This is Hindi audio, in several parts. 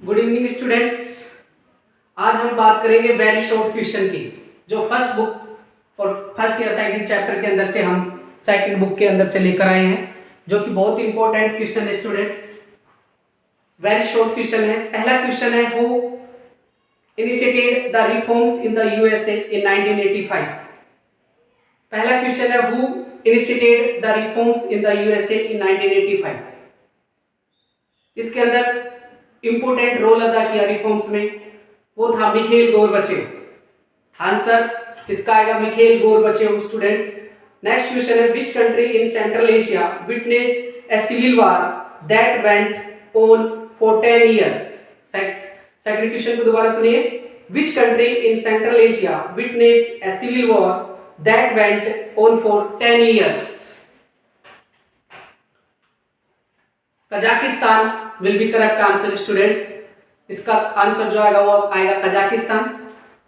Good evening students. आज हम बात करेंगे वेरी शॉर्ट क्वेश्चन की, जो फर्स्ट बुक और फर्स्ट या सेकंड चैप्टर के अंदर से हम सेकंड बुक के अंदर से लेकर आए हैं, जो कि बहुत इंपॉर्टेंट क्वेश्चन है स्टूडेंट्स। वेरी शॉर्ट क्वेश्चन है। पहला क्वेश्चन है, who initiated the reforms in the USA in 1985। पहला क्वेश्चन है, who initiated the reforms in the USA in 1985। इसके अंदर इंपोर्टेंट रोल अदा किया रिफॉर्म्स में, वो था मिखेल गोर्बाचेव। आंसर इसका आएगा Mikhail Gorbachev students. Next question है, which country in Central Asia witness a civil war that went on for 10 years. Second question को दोबारा सुनिए। Which country in Central Asia witness a civil war that went on for 10 years. Kazakhstan will be correct answer students. इसका आंसर जो आएगा वो आएगा कजाकिस्तान।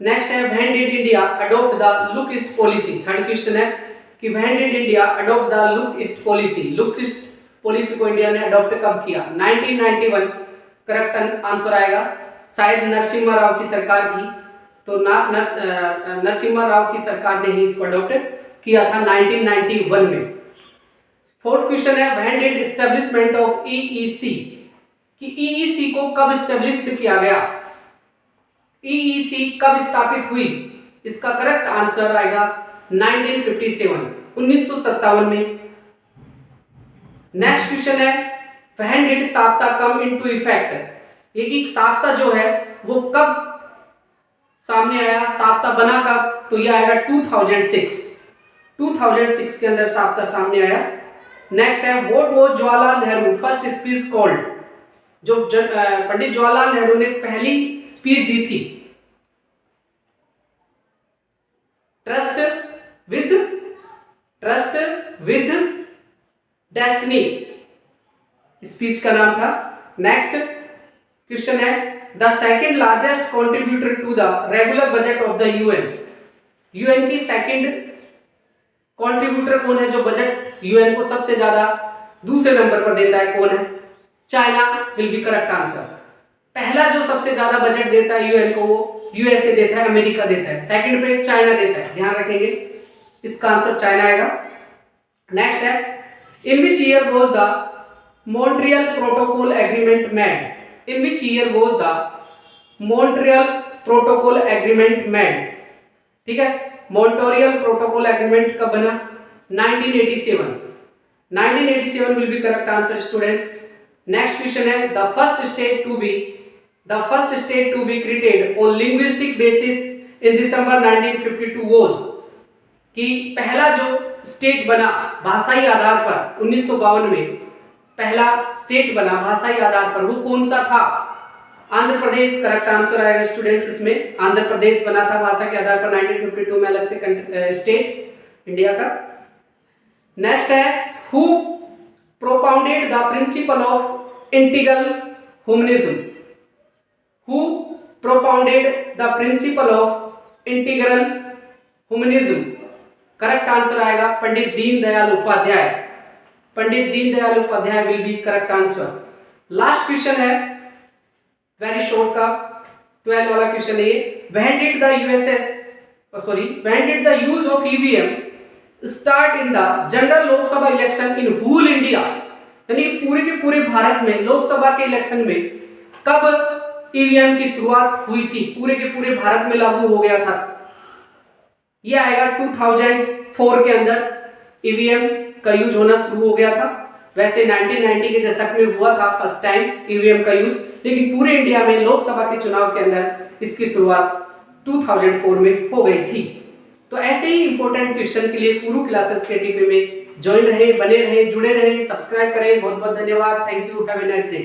नेक्स्ट है, when did India adopt the look east policy. Third question है कि when did India adopt the look east policy. Look east policy को इंडिया ने अडॉप्ट कब किया? 1991 करेक्ट आंसर आएगा। शायद नरसिम्हा राव की सरकार थी, तो नरसिम्हा राव की सरकार ने ही इसको अडॉप्ट किया था 1991 में। फोर्थ क्वेश्चन है, when did establishment of EEC, कि ईईसी को कब एस्टेब्लिश्ड किया गया? ईईसी कब स्थापित हुई? इसका करेक्ट आंसर आएगा 1957, 1957 में। नेक्स्ट क्वेश्चन है, when did SAPTA come into effect. ये कि साप्ता जो है वो कब सामने आया, साप्ता बना कब? तो ये आएगा 2006, 2006 के अंदर साप्ता सामने आया। नेक्स्ट है, what was Jawaharlal Nehru first speech called. जो पंडित जवाहरलाल नेहरू ने पहली स्पीच दी थी, ट्रस्ट विद डेस्टिनी, स्पीच का नाम था। नेक्स्ट क्वेश्चन है, the second largest contributor to the regular budget of the UN. UN की सेकंड कंट्रीब्यूटर कौन है, जो बजट यूएन को सबसे ज्यादा दूसरे नंबर पर देता है, कौन है? China will be correct answer. पहला जो सबसे ज्यादा बजट देता है यूएन को, वो यूएसए देता है, अमेरिका देता है। सेकंड पे चाइना देता है, ध्यान रखेंगे। इसका आंसर चाइना आएगा। नेक्स्ट है, in which year was the Montreal protocol agreement made. In which year was the Montreal protocol agreement made. ठीक है, मॉन्ट्रियल प्रोटोकॉल एग्रीमेंट कब बना? 1987, 1987 will be correct answer students. Next question है, the first state to be created on linguistic basis in December 1952 was. कि पहला जो स्टेट बना भाषाई आधार पर 1952 में पहला स्टेट बना भाषाई आधार पर, वो कौन सा था? आंध्र प्रदेश करेक्ट आंसर आएगा स्टूडेंट्स। इसमें आंध्र प्रदेश बना था भाषा के आधार पर 1952 में, अलग से स्टेट इंडिया का। नेक्स्ट है, who propounded the principle of integral humanism. Who propounded the principle of integral humanism. Correct answer आएगा Pandit Deendayal Upadhyay. Pandit Deendayal Upadhyay will be correct answer. Last question है वेरी शॉर्ट का 12 वाला क्वेश्चन है ये, when did the use of EVM start in the general Lok Sabha election in whole India. यानी पूरे के पूरे भारत में लोकसभा के इलेक्शन में कब ईवीएम की शुरुआत हुई थी, पूरे के पूरे भारत में लागू हो गया था? यह आएगा 2004 के अंदर ईवीएम का यूज होना शुरू हो गया था। वैसे 1990 के दशक में हुआ था फर्स्ट टाइम ईवीएम का यूज, लेकिन पूरे इंडिया में लोकसभा के चुनाव के अंदर इसकी शुरुआत 2004 में हो गई थी। तो ऐसे ही इंपॉर्टेंट क्वेश्चन के लिए पूरू क्लासेस के टीवी में ज्वाइन रहे, बने रहे, जुड़े रहे, सब्सक्राइब करें। बहुत बहुत धन्यवाद। Thank you, have a nice day.